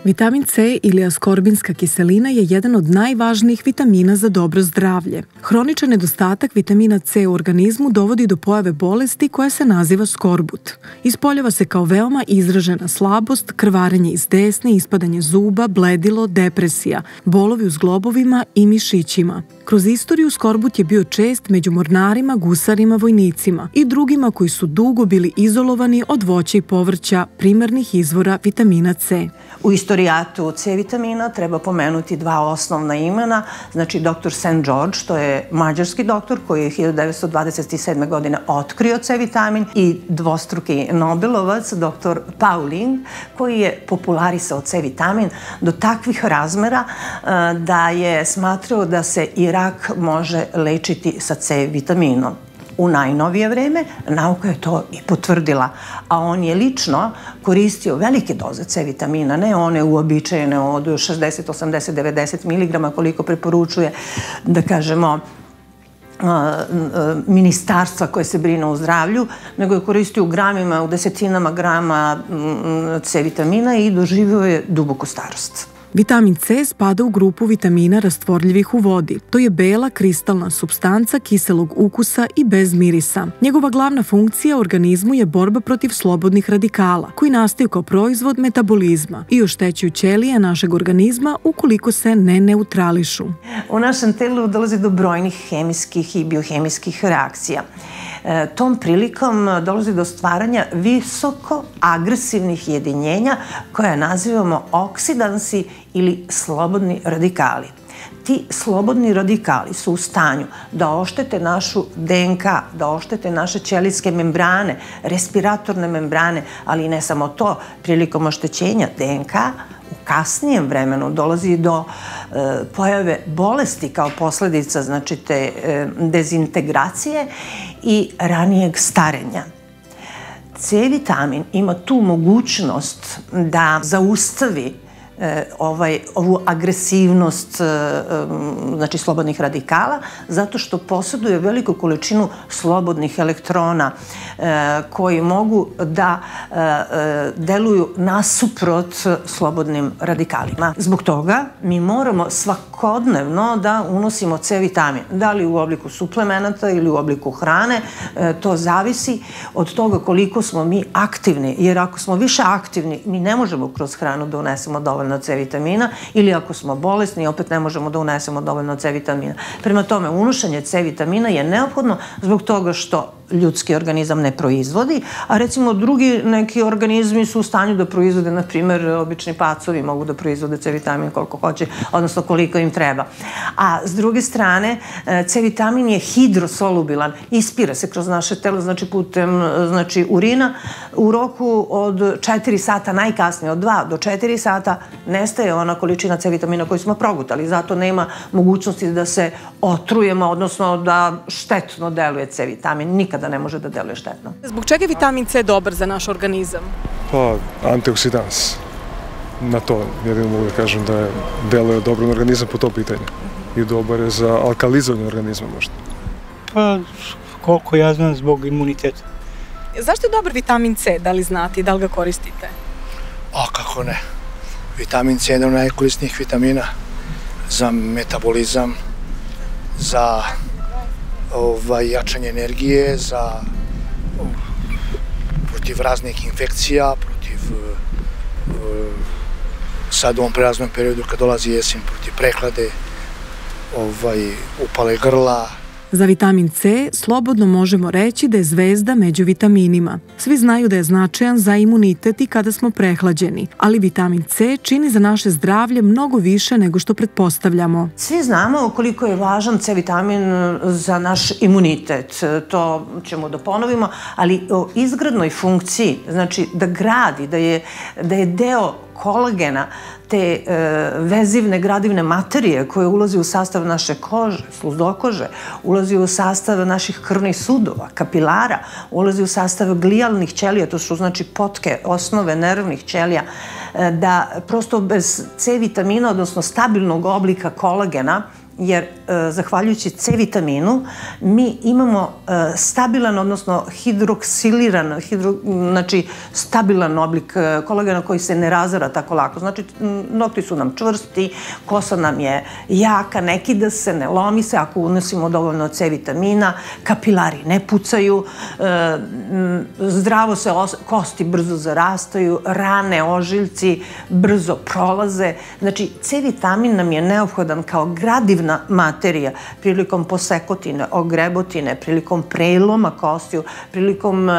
Vitamin C ili askorbinska kiselina je jedan od najvažnijih vitamina za dobro zdravlje. Hroničan nedostatak vitamina C u organizmu dovodi do pojave bolesti koja se naziva skorbut. Ispoljava se kao veoma izražena slabost, krvarenje iz desne, ispadanje zuba, bledilo, depresija, bolovi u zglobovima i mišićima. Kroz istoriju skorbut je bio čest među mornarima, gusarima, vojnicima i drugima koji su dugo bili izolovani od voća i povrća, primarnih izvora vitamina C. U istorijatu C vitamina treba pomenuti dva osnovna imena, znači dr. St. George, to je mađarski doktor koji je 1927. godine otkrio C vitamin, i dvostruki Nobelovac, dr. Pauling, koji je popularisao C vitamin do takvih razmera da je smatrao da se i rak može lečiti sa C vitaminom. U najnovije vreme nauka je to i potvrdila, a on je lično koristio velike doze C vitamina, ne one uobičajene od 60, 80, 90 miligrama koliko preporučuje, da kažemo, ministarstva koje se brine o zdravlju, nego je koristio u gramima, u desetinama grama C vitamina i doživio je duboku starost. Vitamin C spada u grupu vitamina rastvorljivih u vodi. To je bela kristalna supstanca kiselog ukusa i bez mirisa. Njegova glavna funkcija u organizmu je borba protiv slobodnih radikala, koji nastaju kao proizvod metabolizma i oštećuju ćelije našeg organizma ukoliko se ne neutrališu. U našem telu dolazi do brojnih hemijskih i biohemijskih reakcija. Tom prilikom dolazi do stvaranja visoko agresivnih jedinjenja koje nazivamo oksidansi ili slobodni radikali. Ti slobodni radikali su u stanju da oštete našu DNK, da oštete naše ćelijske membrane, respiratorne membrane, ali ne samo to, prilikom oštećenja DNK u kasnijem vremenu dolazi do pojave bolesti kao posledica, znači te dezintegracije i ranijeg starenja. C vitamin ima tu mogućnost da zaustavi ovu agresivnost, znači slobodnih radikala, zato što posjeduje veliku količinu slobodnih elektrona koji mogu da deluju nasuprot slobodnim radikalima. Zbog toga mi moramo svakodnevno da unosimo C vitamin, da li u obliku suplemenata ili u obliku hrane, to zavisi od toga koliko smo mi aktivni, jer ako smo više aktivni, mi ne možemo kroz hranu da unesemo dovoljno C vitamina, ili ako smo bolesni, opet ne možemo da unesemo dovoljno C vitamina. Prema tome, unošenje C vitamina je neophodno zbog toga što ljudski organizam ne proizvodi, a recimo drugi neki organizmi su u stanju da proizvode, na primjer, obični pacovi mogu da proizvode C vitamin koliko hoće, odnosno koliko im treba. A s druge strane, C vitamin je hidrosolubilan, ispira se kroz naše telo, znači putem urina. U roku od 4 sata, najkasnije od 2 do 4 sata, nestaje ona količina C vitamina koju smo progutali. Zato nema mogućnosti da se otrujemo, odnosno da štetno deluje C vitamin. Nikada ne može da deluje štetno. Zbog čega je vitamin C dobar za naš organizam? Pa, antioksidans. Na to jedino mogu da kažem da deluje dobro na organizam po to pitanje. I dobar je za alkalizovanje organizma možda. Pa, koliko ja znam, zbog imuniteta. Zašto je dobar vitamin C? Da li znate i da li ga koristite? A kako ne. Vitamin C je jedan od najkorisnijih vitamina za metabolizam, za jačanje energije, protiv raznih infekcija, protiv sad u ovom prelaznom periodu kad dolazi jesen, protiv prehlade, upale grla. Za vitamin C slobodno možemo reći da je zvezda među vitaminima. Svi znaju da je značajan za imunitet i kada smo prehlađeni, ali vitamin C čini za naše zdravlje mnogo više nego što pretpostavljamo. Svi znamo koliko je važan C vitamin za naš imunitet. To ćemo da ponovimo, ali o izgradnoj funkciji, znači da gradi, da je deo kolagena, te vezivne, gradivne materije koje ulazi u sastav naše kože, sluzdokože, ulazi u sastav naših krvnih sudova, kapilara, ulazi u sastav glijalnih ćelija, to su znači potke, osnove nervnih ćelija, da prosto bez C vitamina, odnosno stabilnog oblika kolagena, jer zahvaljujući C vitaminu, mi imamo stabilan, odnosno hidroksiliran, znači stabilan oblik kolagena koji se ne razara tako lako. Znači, nokti su nam čvrsti, kosa nam je jaka, ne kida se, ne lomi se ako unosimo dovoljno C vitamina, kapilari ne pucaju, zdravo se kosti brzo zarastaju, rane, ožiljci brzo prolaze. Znači, C vitamin nam je neophodan kao gradivna materija prilikom posekotine, ogrebotine, prilikom preloma kostiju, prilikom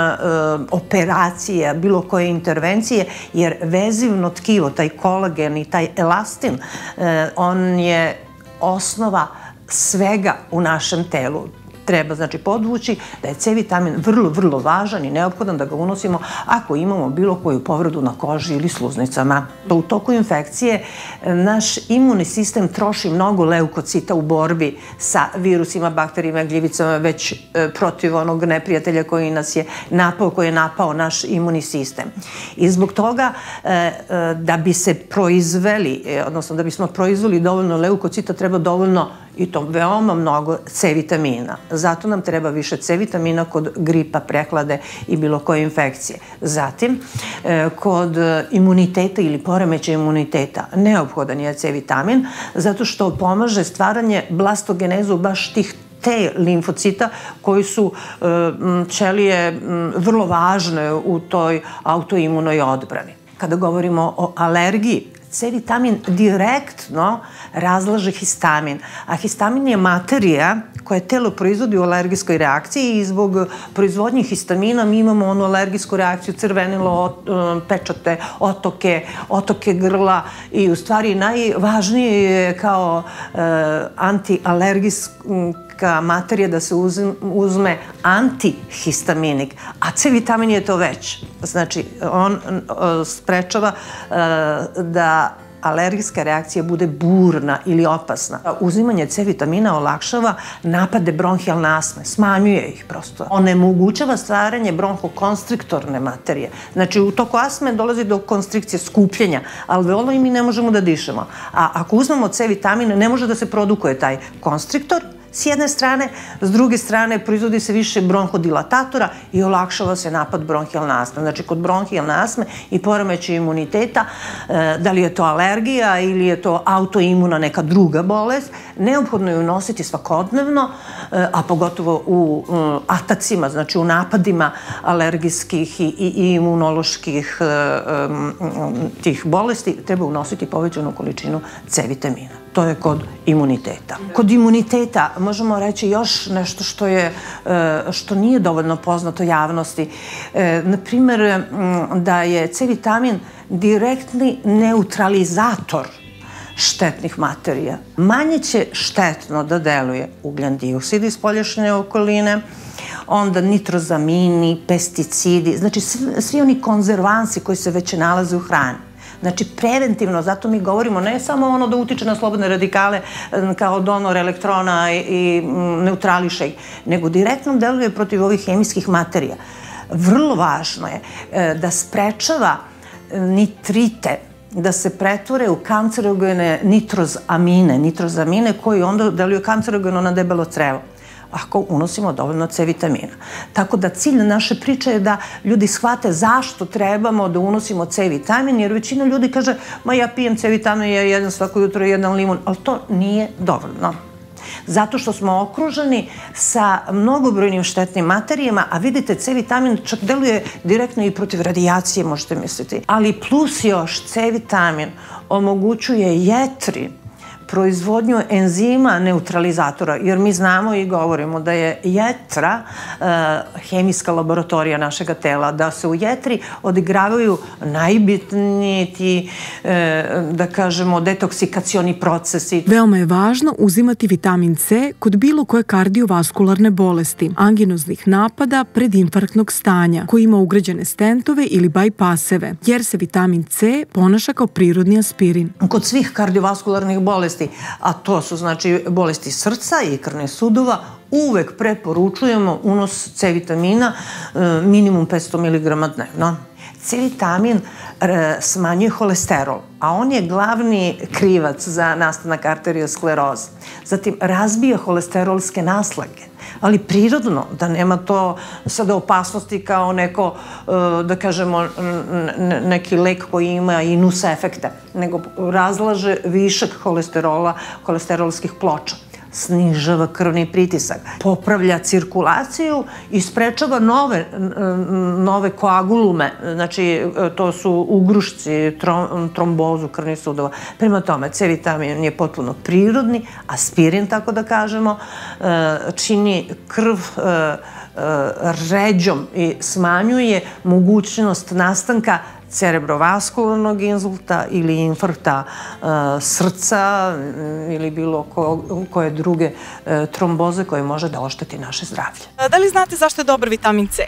operacije, bilo koje intervencije, jer vezivno tkivo, taj kolagen i taj elastin, on je osnova svega u našem telu. Treba, znači, podvući da je C vitamin vrlo, vrlo važan i neophodan da ga unosimo ako imamo bilo koju povredu na koži ili sluznicama. U toku infekcije naš imunni sistem troši mnogo leukocita u borbi sa virusima, bakterijima, gljivicama, već protiv onog neprijatelja koji nas je napao, koji je napao naš imunni sistem. I zbog toga, da bi se proizveli, odnosno da bismo proizveli dovoljno leukocita, treba dovoljno, i to veoma mnogo, C vitamina. Zato nam treba više C vitamina kod gripa, prehlade i bilo koje infekcije. Zatim, kod imuniteta ili poremećaja imuniteta neophodan je C vitamin zato što pomaže stvaranje blastogenezu baš tih T limfocita koji su ćelije vrlo važne u toj autoimunoj odbrani. Kada govorimo o alergiji, C vitamin direktno razlaže histamin, a histamin je materija koje telo proizvodi u alergijskoj reakciji i zbog proizvodnje histamina mi imamo onu alergijsku reakciju, crvenilo, pečate, otoke grla i u stvari najvažnije je kao antialergijska materija da se uzme antihistaminik, a C vitamin je to već. Znači, on sprečava da alergijska reakcija bude burna ili opasna. Uzimanje C vitamina olakšava napade bronhijalne astme, smanjuje ih prosto. Onemogućava stvaranje bronhokonstriktorne materije. Znači, u toku astme dolazi do konstrikcije, skupljenja alveola i mi ne možemo da dišemo. A ako uzmemo C vitamin, ne može da se produkuje taj konstriktor, s jedne strane, s druge strane proizvodi se više bronhodilatatora i olakšava se napad bronhijalne astme. Znači, kod bronhijalne astme i poremećaja imuniteta, da li je to alergija ili je to autoimuna neka druga bolest, neophodno je unositi svakodnevno, a pogotovo u atacima, znači u napadima alergijskih i imunoloških tih bolesti, treba unositi povećanu količinu C vitamina. To je kod imuniteta. Kod imuniteta možemo reći još nešto što nije dovoljno poznato javnosti. Naprimer, da je C vitamin direktni neutralizator štetnih materija. Manje će štetno da deluje ugljen dioksid iz spoljašnje okoline, onda nitrozamini, pesticidi, znači svi oni konzervansi koji se već nalaze u hrani. Znači, preventivno, zato mi govorimo ne samo ono da utiče na slobodne radikale kao donor elektrona i neutrališe ih, nego direktno deluje protiv ovih hemijskih materija. Vrlo važno je da nitrite da se pretvore u kancerogene nitrozamine koji onda deluju kancerogeno na debelo crevo ako unosimo dovoljno C vitamina. Tako da cilj naše priče je da ljudi shvate zašto trebamo da unosimo C vitamin, jer većina ljudi kaže, ma ja pijem C vitamin, ja jedem svako jutro jedan limun, ali to nije dovoljno. Zato što smo okruženi sa mnogobrojnim štetnim materijama, a vidite, C vitamin čak deluje direktno i protiv radijacije, možete misliti. Ali plus još C vitamin omogućuje jetri proizvodnju enzima neutralizatora, jer mi znamo i govorimo da je jetra hemijska laboratorija našega tela, da se u jetri odigravaju najbitniji ti, da kažemo, detoksikacioni procesi. Veoma je važno uzimati vitamin C kod bilo koje kardiovaskularne bolesti, anginoznih napada, predinfarktnog stanja, koji ima ugrađene stentove ili bajpaseve, jer se vitamin C ponaša kao prirodni aspirin. Kod svih kardiovaskularnih bolesti, a to su znači bolesti srca i krvnih sudova, uvek preporučujemo unos C vitamina minimum 500 mg dnevno. C vitamin smanjuje holesterol, a on je glavni krivac za nastanak arterioskleroze. Zatim, razbija holesterolske naslage, ali prirodno, da nema to sada opasnosti kao neko, da kažemo, neki lek koji ima i nus efekte, nego razlaže višak holesterola, holesterolskih ploča, snižava krvni pritisak, popravlja cirkulaciju i sprečava nove koagulume, znači to su ugrušci, trombozu krvnih sudova. Prema tome, C vitamin je potpuno prirodni, aspirin, tako da kažemo, čini krv ređom i smanjuje mogućnost nastanka cerebrovaskularnog insulta ili infarkta srca ili bilo koje druge tromboze koje može da ošteti naše zdravlje. Da li znate zašto je dobar vitamin C?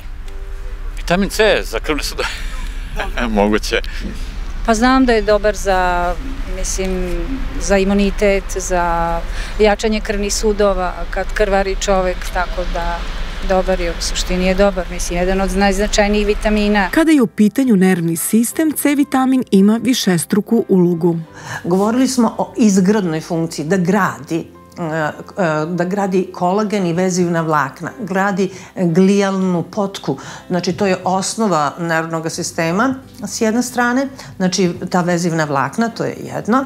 Vitamin C za krvne sudove? Moguće. Pa znam da je dobar za, za imunitet, za jačanje krvnih sudova kad krvari čovek, tako da dobar je, u suštini je dobar, jedan od najznačajnijih vitamina. Kada je u pitanju nervni sistem, C vitamin ima višestruku ulogu. Govorili smo o izgradnoj funkciji, da gradi kolagen i vezivna vlakna, gradi glijalnu potku, znači to je osnova nervnog sistema s jedne strane, znači ta vezivna vlakna, to je jedno.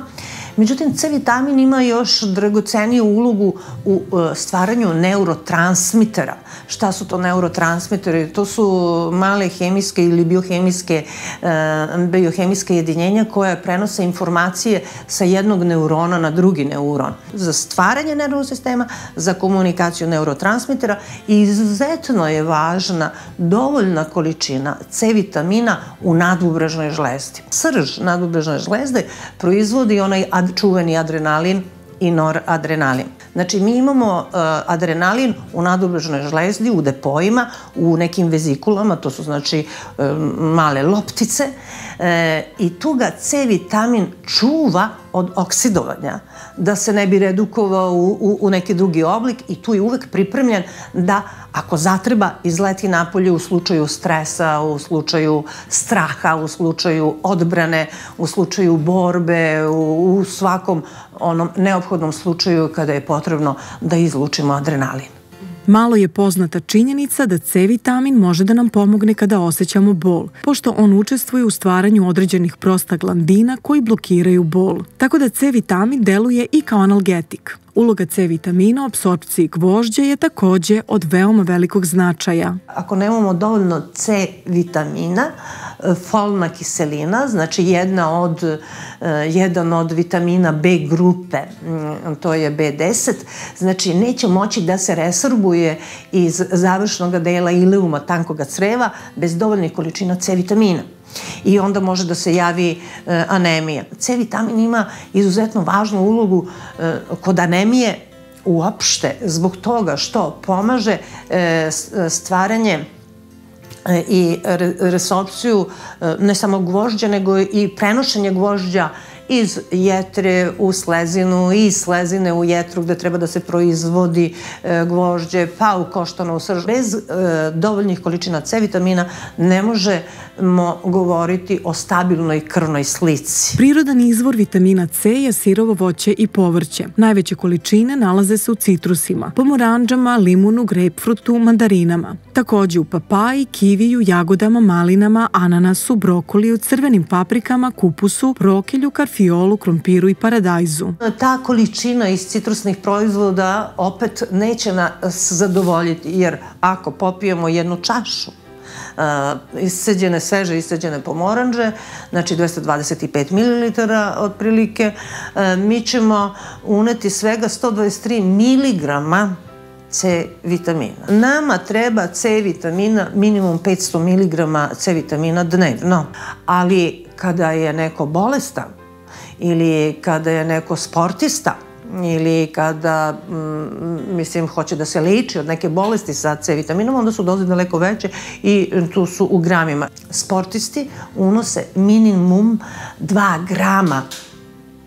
Međutim, C vitamin ima još dragoceniju ulogu u stvaranju neurotransmitera. Šta su to neurotransmiteri? To su male hemijske ili biohemijske jedinjenja koje prenose informacije sa jednog neurona na drugi neuron. Za stvaranje nervnog sistema, za komunikaciju neurotransmitera i izuzetno je važna dovoljna količina C vitamina u nadbubrežnoj žlezdi. Srž nadbubrežne žlezde proizvodi onaj čuveni adrenalin i noradrenalin. Znači, mi imamo adrenalin u nadbubrežnoj žlezdi, u depojima, u nekim vezikulama, to su znači male loptice, i tu ga C vitamin čuva od oksidovanja, da se ne bi redukovao u neki drugi oblik i tu je uvek pripremljen da ako zatreba izleti napolje u slučaju stresa, u slučaju straha, u slučaju odbrane, u slučaju borbe, u svakom onom neophodnom slučaju kada je potrebno da izlučimo adrenalin. Malo je poznata činjenica da C vitamin može da nam pomogne kada osjećamo bol, pošto on učestvuje u stvaranju određenih prostaglandina koji blokiraju bol. Tako da C vitamin deluje i kao analgetik. Uloga C vitamina u apsorpciji gvožđa je takođe od veoma velikog značaja. Ako nemamo dovoljno C vitamina, folna kiselina, znači jedan od vitamina B grupe, to je B10, znači neće moći da se resorbuje iz završnog dela ileuma tankog creva bez dovoljnih količina C vitamina. I onda može da se javi anemija. C vitamin ima izuzetno važnu ulogu kod anemije uopšte, zbog toga što pomaže stvaranje i resorpciju ne samo gvožđa, nego i prenošenje gvožđa iz jetre u slezinu i iz slezine u jetru gde treba da se proizvodi gvožđe, pa u koštanu srž. Bez dovoljnih količina C vitamina ne možemo govoriti o stabilnoj krvnoj slici. Prirodan izvor vitamina C je sirovo voće i povrće. Najveće količine nalaze se u citrusima, pomoranđama, limunu, grejpfrutu, mandarinama. Takođe u papaji, kiviju, jagodama, malinama, ananasu, brokoliju, crvenim paprikama, kupusu, brokelju, karfiolu, krompiru i paradajzu. Ta količina iz citrusnih proizvoda opet neće nas zadovoljiti, jer ako popijemo jednu čašu sveže isceđene pomoranđe, znači 225 ml otprilike, mi ćemo uneti svega 123 mg C vitamina. Nama treba C vitamina, minimum 500 mg C vitamina dnevno, ali kada je neko bolestan ili kada je neko sportista ili kada, hoće da se leči od neke bolesti sa C vitaminom, onda su doze daleko veće i tu su u gramima. Sportisti unose minimum 2 grama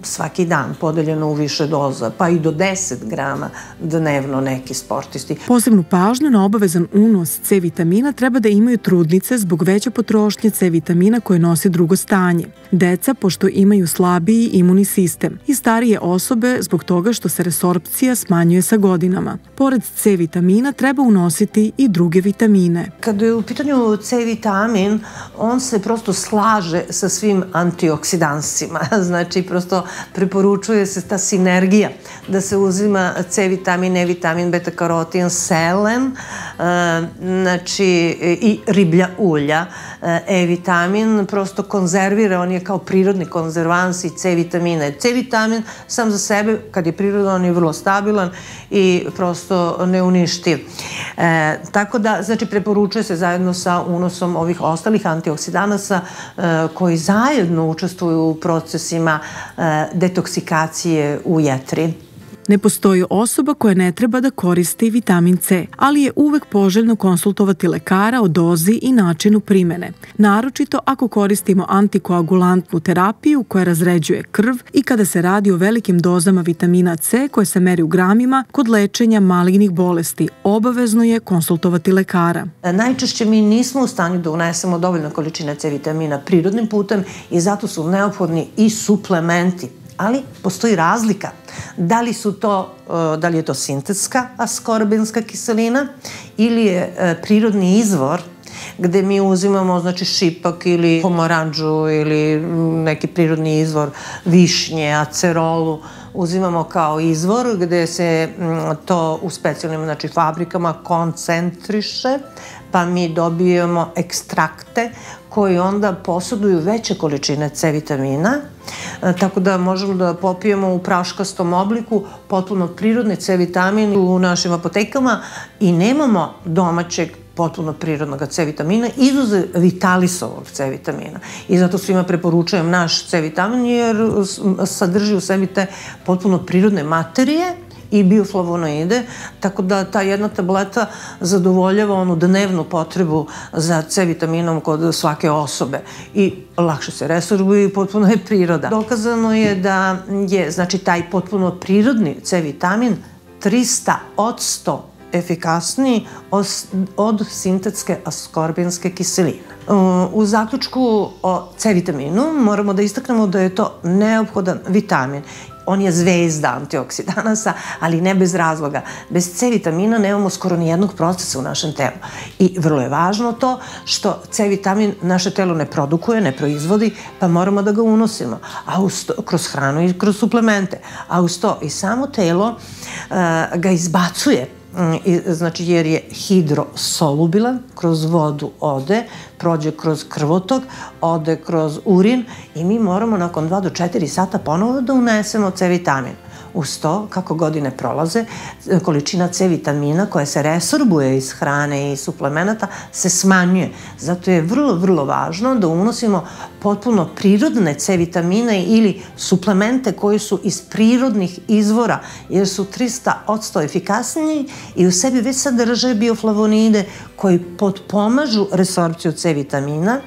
svaki dan, podeljeno u više doza, pa i do 10 grama dnevno neki sportisti. Posebnu pažnju na obavezan unos C vitamina treba da imaju trudnice zbog veće potrošnje C vitamina koje nosi drugo stanje, deca pošto imaju slabiji imunni sistem i starije osobe zbog toga što se resorpcija smanjuje sa godinama. Pored C vitamina treba unositi i druge vitamine. Kada je u pitanju C vitamin, on se prosto slaže sa svim antioksidansima. Znači, prosto preporučuje se ta sinergija da se uzima C vitamin, E vitamin, beta karotin, selen, znači i riblja ulja. E vitamin prosto konzervira, on je kao prirodni konzervans i C vitamina. C vitamin sam za sebe, kad je prirodan, on je vrlo stabilan i prosto neuništiv. Tako da, znači, preporučuje se zajedno sa unosom ovih ostalih antioksidanasa koji zajedno učestvuju u procesima detoksikacije u jetri. Ne postoji osoba koja ne treba da koristi vitamin C, ali je uvek poželjno konsultovati lekara o dozi i načinu primene, naročito ako koristimo antikoagulantnu terapiju koja razređuje krv i kada se radi o velikim dozama vitamina C koje se meri u gramima kod lečenja malignih bolesti. Obavezno je konsultovati lekara. Najčešće mi nismo u stanju da unesemo dovoljno količine C vitamina prirodnim putem i zato su neophodni i suplementi. Ali postoji razlika. Da li je to sintetska askorbinska kiselina ili je prirodni izvor gde mi uzimamo, znači, šipak ili pomoranđu ili neki prirodni izvor višnje, acerolu, uzimamo kao izvor gde se to u specijalnim, znači, fabrikama koncentriše, pa mi dobijemo ekstrakte koji onda poseduju veće količine C vitamina, tako da možemo da popijemo u praškastom obliku potpuno prirodni C vitamin u našim apotekama i nemamo domaćeg potpuno prirodnog C vitamina, izuzev vitalisovog C vitamina. I zato svima preporučujem naš C vitamin jer sadrži u sebi te potpuno prirodne materije i bioflavonoide, tako da ta jedna tableta zadovoljava onu dnevnu potrebu za C vitaminom kod svake osobe i lakše se resorbuje i potpuno je priroda. Dokazano je da je, znači, taj potpuno prirodni C vitamin 300% efikasniji od sintetske askorbinske kiseline. U zaključku o C vitaminu moramo da istaknemo da je to neophodan vitamin. On je zvezda antioksidanasa, ali ne bez razloga. Bez C vitamina nemamo skoro ni jednog procesa u našem telu. I vrlo je važno to što C vitamin naše telo ne produkuje, ne proizvodi, pa moramo da ga unosimo kroz hranu i kroz suplemente. A uz to i samo telo ga izbacuje, znači, jer je hidrosolubilan, kroz vodu ode, prođe kroz krvotok, ode kroz urin i mi moramo nakon 2 do 4 sata ponovo da unesemo C vitamin. Uz to, kako godine prolaze, količina C vitamina koja se resorbuje iz hrane i suplemenata se smanjuje. Zato je vrlo, vrlo važno da unosimo potpuno prirodne C vitamine ili suplemente koji su iz prirodnih izvora, jer su 300% efikasniji i u sebi već sadrže bioflavonide koji potpomažu resorpciju C vitamina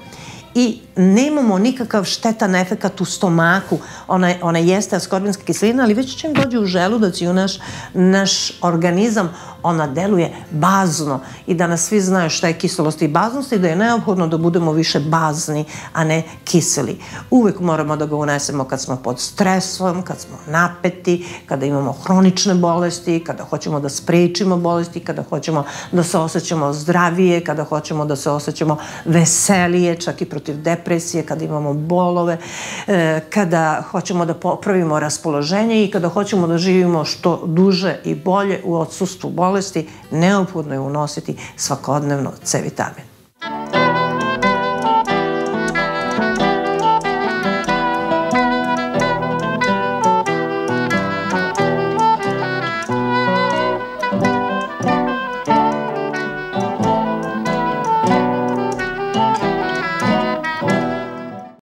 i nemamo nikakav štetan efekat u stomaku. Ona jeste askorbinska kiselina, ali već čim dođe u želudac i u naš organizam, ona deluje bazno i da nas svi znaju šta je kiselost i baznost i da je neophodno da budemo više bazni, a ne kiseli. Uvek moramo da ga unesemo kad smo pod stresom, kad smo napeti, kada imamo hronične bolesti, kada hoćemo da sprečimo bolesti, kada hoćemo da se osjećamo zdravije, kada hoćemo da se osjećamo veselije, čak i protiv depresije, kada imamo bolove, kada hoćemo da popravimo raspoloženje i kada hoćemo da živimo što duže i bolje u odsustvu bolesti, neophodno je unositi svakodnevno C vitamin.